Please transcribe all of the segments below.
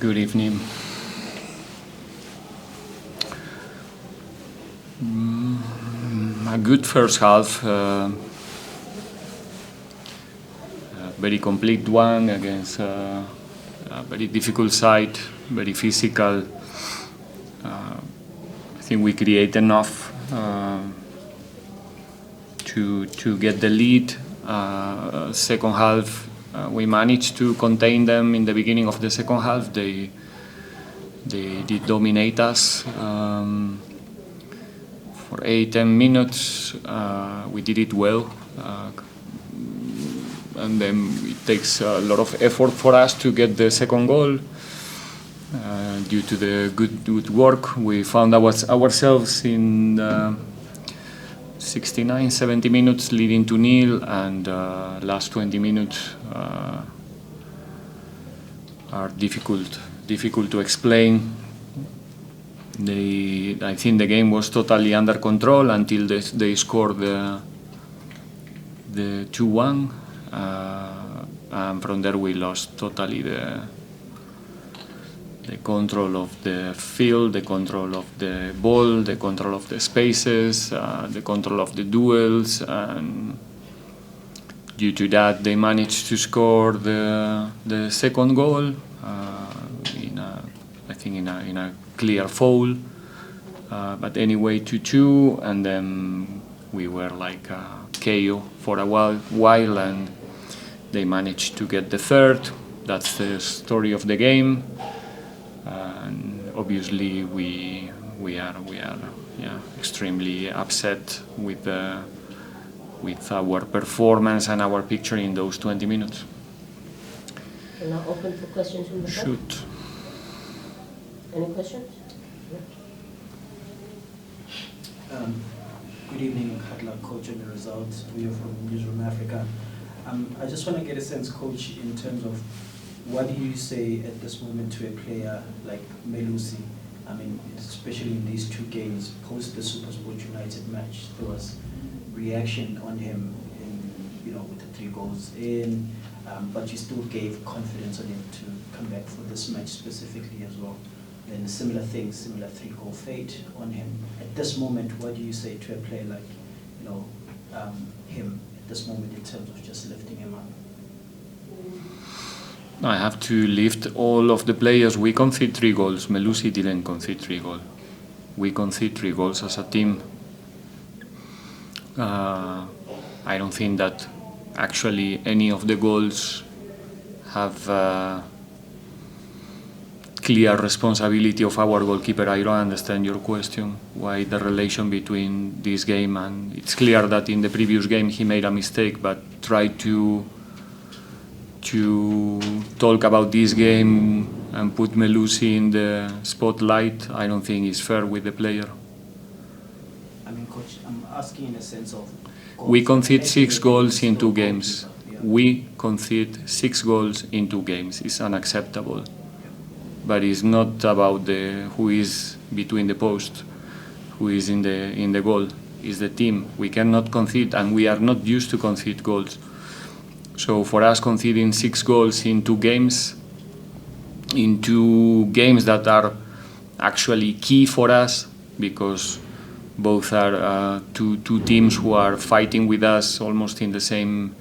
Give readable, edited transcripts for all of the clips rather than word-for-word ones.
Good evening. A good first half, a very complete one against a very difficult side, very physical. I think we create enough to get the lead. Second half, we managed to contain them in the beginning of the second half. They did dominate us for 8-10 minutes. We did it well, and then it takes a lot of effort for us to get the second goal. Due to the good work, we found ourselves in 69-70 minutes leading to nil, and last 20 minutes are difficult to explain. I think the game was totally under control until they scored the 2-1, and from there we lost totally the control of the field, the control of the ball, the control of the spaces, the control of the duels, and due to that they managed to score the second goal in a clear foul, but anyway 2-2, and then we were like KO for a while, and they managed to get the third. That's the story of the game. And obviously we are extremely upset with our performance and our picture in those 20 minutes. We're now open for questions from the back. Shoot. Any questions? Good evening, Hadla, coach on the results. We are from Newsroom Africa. I just want to get a sense, coach, in terms of what do you say at this moment to a player like Melusi? I mean, especially in these two games, post the SuperSport United match, there was reaction on him, with the 3 goals in, but you still gave confidence on him to come back for this match specifically as well. Then similar 3-goal fate on him. At this moment, what do you say to a player like, him at this moment in terms of just lifting him up? I have to lift all of the players. We concede 3 goals. Melusi didn't concede 3 goals. We concede 3 goals as a team. I don't think that actually any of the goals have clear responsibility of our goalkeeper. I don't understand your question. Why the relation between this game, and it's clear that in the previous game he made a mistake, but try to talk about this game and put Melusi in the spotlight, I don't think is fair with the player. I mean, coach, I'm asking in a sense of we concede 6 goals in 2 games. We concede 6 goals in 2 games. It's unacceptable. But it's not about who is between the post, who is in the goal. It's the team. We cannot concede, and we are not used to concede goals. So for us, conceding 6 goals in 2 games, that are actually key for us, because both are two teams who are fighting with us almost in the same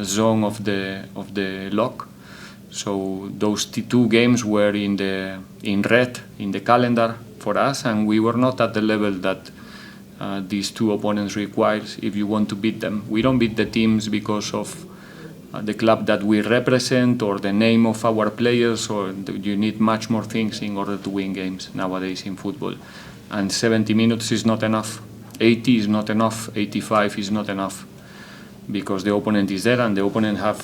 zone of the lock. So those 2 games were in red in the calendar for us, and we were not at the level that these 2 opponents require if you want to beat them. We don't beat the teams because of the club that we represent or the name of our players, or you need much more things in order to win games nowadays in football. And 70 minutes is not enough. 80 is not enough. 85 is not enough, because the opponent is there and the opponent have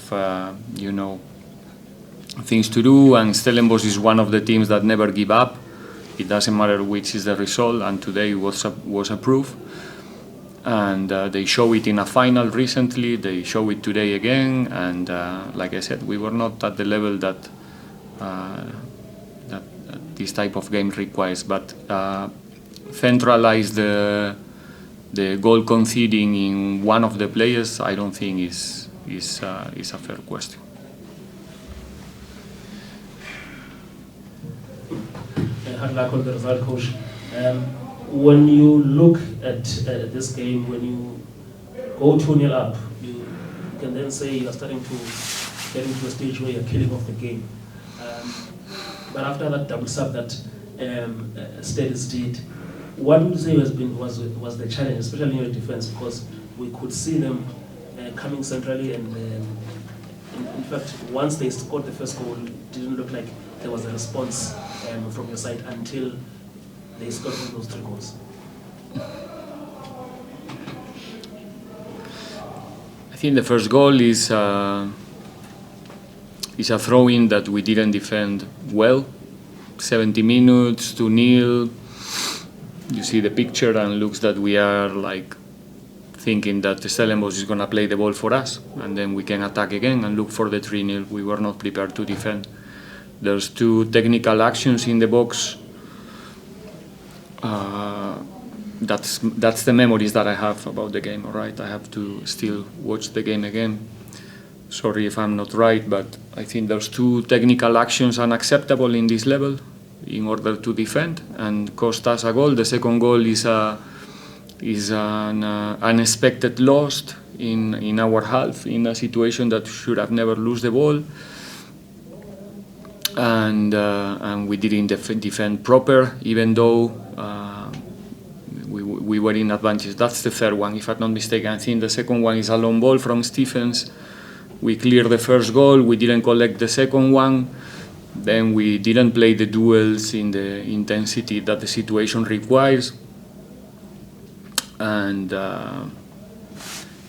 things to do, and Stellenbosch is one of the teams that never give up. It doesn't matter which is the result, and today was a proof. And they show it in a final recently, they show it today again, and like I said, we were not at the level that this type of game requires. But centralize the goal conceding in one of the players, I don't think is a fair question. hard luck on the result, Coach. When you look at this game, when you go 2-0 up, you can then say you are starting to get into a stage where you're killing off the game. But after that double sub that Steadies did, what would you say was the challenge, especially in your defense, because we could see them coming centrally, and in fact, once they scored the first goal, it didn't look like there was a response from your side until they scored those 3 goals. I think the first goal is a throw-in that we didn't defend well. 70 minutes, 2-0. You see the picture and looks that we are like thinking that the Stellenbosch is going to play the ball for us, and then we can attack again and look for the 3-0. We were not prepared to defend. There's 2 technical actions in the box. That's the memories that I have about the game. All right, I have to still watch the game again. Sorry if I'm not right, but I think those 2 technical actions unacceptable in this level in order to defend and cost us a goal. The second goal is an unexpected loss in our half, in a situation that should have never lost the ball, and we didn't defend proper, even though we were in advantage. That's the third one, if I'm not mistaken. I think the second one is a long ball from Stephens. We cleared the first goal, we didn't collect the second one, then we didn't play the duels in the intensity that the situation requires. And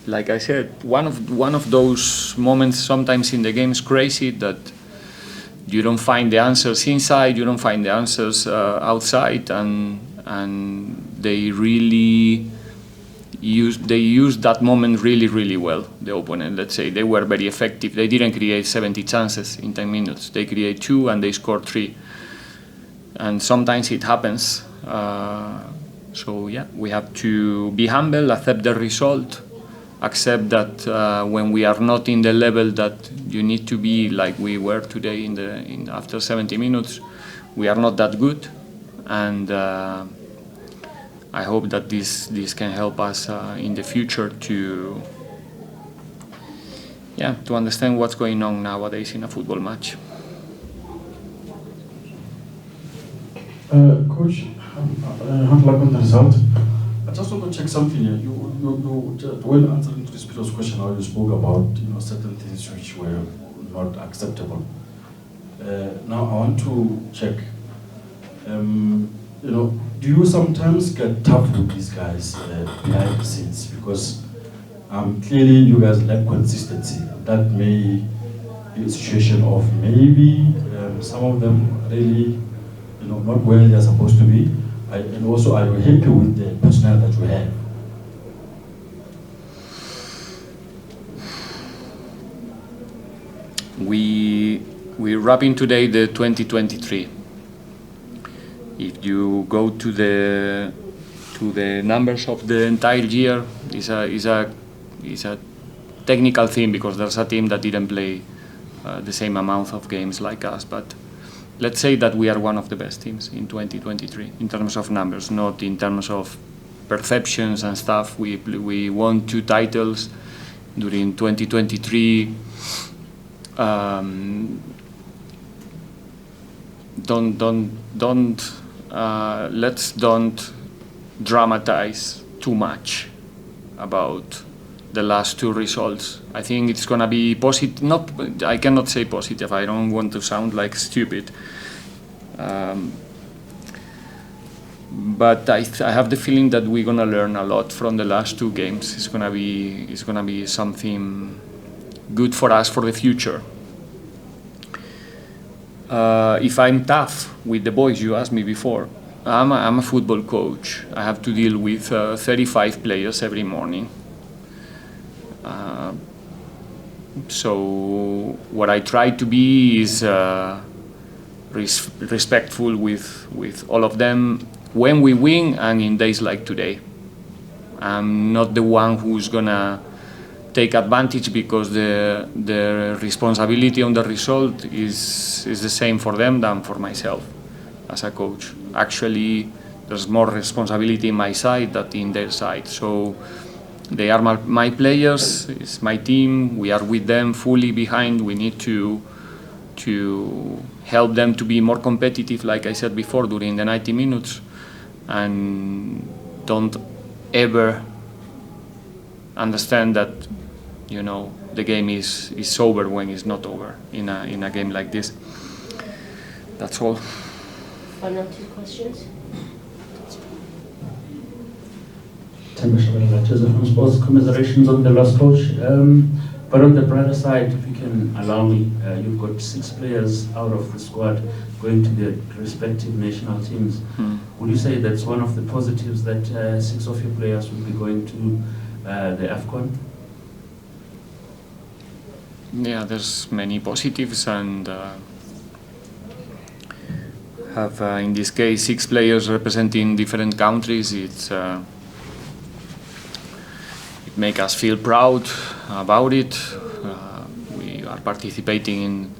like I said, one of those moments sometimes in the game is crazy, that you don't find the answers inside, you don't find the answers outside, and they really used that moment really well, the opponent. Let's say they were very effective. They didn't create 70 chances in 10 minutes. They create 2 and they scored 3. And sometimes it happens. So yeah, we have to be humble, accept the result, accept that when we are not in the level that you need to be, like we were today after 70 minutes, we are not that good. And I hope that this can help us in the future to understand what's going on nowadays in a football match. Coach, hard luck on the result. I just want to check something here. You when answering to this previous question, how you spoke about certain things which were not acceptable. Now I want to check. Do you sometimes get tough with these guys behind the scenes? Because clearly you guys lack consistency. That may be a situation of maybe some of them really not where they're supposed to be. And also, are you happy with the personnel that you have? We're wrapping today the 2023. If you go to the numbers of the entire year, is a technical thing, because there's a team that didn't play the same amount of games like us. But let's say that we are one of the best teams in 2023 in terms of numbers, not in terms of perceptions and stuff. We won 2 titles during 2023. Let's don't dramatize too much about the last 2 results. I think it's gonna be positive. I cannot say positive. I don't want to sound like stupid. But I have the feeling that we're gonna learn a lot from the last 2 games. It's gonna be something good for us for the future. If I'm tough with the boys, you asked me before. I'm a football coach. I have to deal with 35 players every morning. So what I try to be is respectful with all of them when we win and in days like today. I'm not the one who's gonna take advantage, because the responsibility on the result is the same for them than for myself. as a coach. Actually, there's more responsibility in my side than in their side. So they are my players, it's my team, we are with them fully behind. We need to help them to be more competitive, like I said before, during the 90 minutes, and don't ever understand that, you know, the game is over when it's not over in a game like this. That's all. Final 2 questions. Joseph from Sports. Commiserations on the loss, coach. But on the brighter side, if you can allow me, you've got 6 players out of the squad going to their respective national teams. Would you say that's one of the positives, that 6 of your players will be going to the AFCON? Yeah, there's many positives, and have in this case 6 players representing different countries. It makes us feel proud about it. We are participating in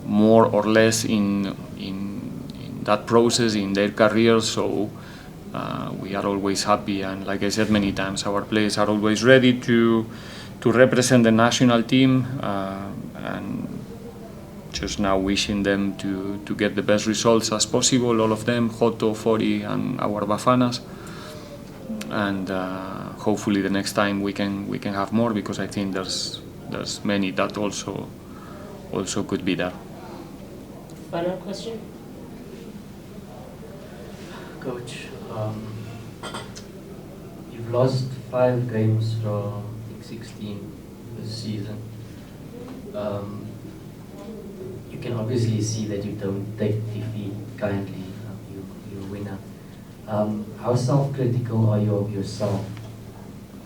more or less in that process in their career, so we are always happy. And like I said many times, our players are always ready to represent the national team, and just now wishing them to get the best results as possible, all of them, Joto, Fori and our Bafanas, and hopefully the next time we can have more, because I think there's many that also could be there. Final question. Coach, you've lost 5 games from 16 this season. You can obviously see that you don't take defeat kindly. You're a winner. How self-critical are you of yourself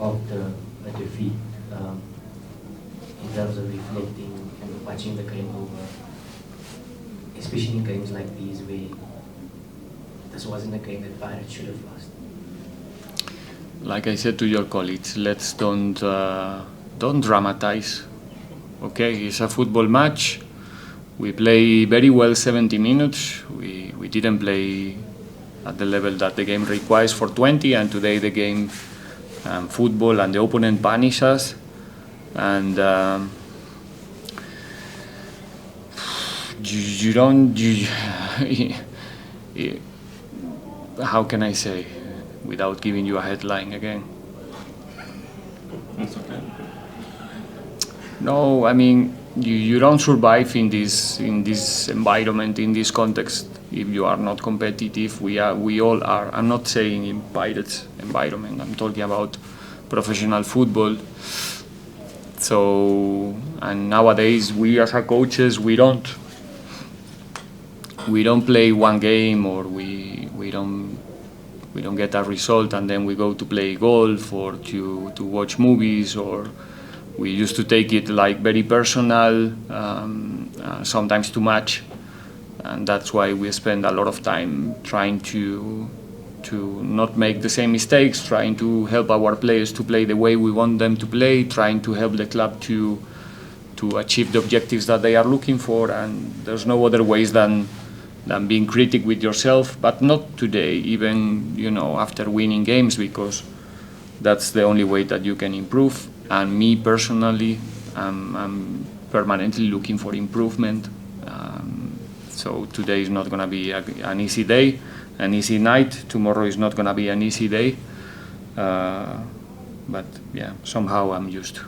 after a defeat, in terms of reflecting and watching the game over, especially in games like these where this wasn't a game that Pirates should have lost? Like I said to your colleagues, let's don't dramatize. Okay, it's a football match. We play very well 70 minutes. We didn't play at the level that the game requires for 20, and today the game, football, and the opponent punish us. And you don't. How can I say, without giving you a headline again? That's okay. No, I mean, you don't survive in this environment, in this context, if you are not competitive. We all are. I'm not saying in Pirates environment. I'm talking about professional football. So, and nowadays we as a coaches, we don't play one game, or we don't get a result and then we go to play golf or to watch movies, or we used to take it like very personal, sometimes too much, and that's why we spend a lot of time trying to not make the same mistakes, trying to help our players to play the way we want them to play, trying to help the club to achieve the objectives that they are looking for. And there's no other ways than being critic with yourself, but not today, even, you know, after winning games, because that's the only way that you can improve. And me personally, I'm permanently looking for improvement. So today is not going to be an easy day, an easy night. Tomorrow is not going to be an easy day. But yeah, somehow I'm used to.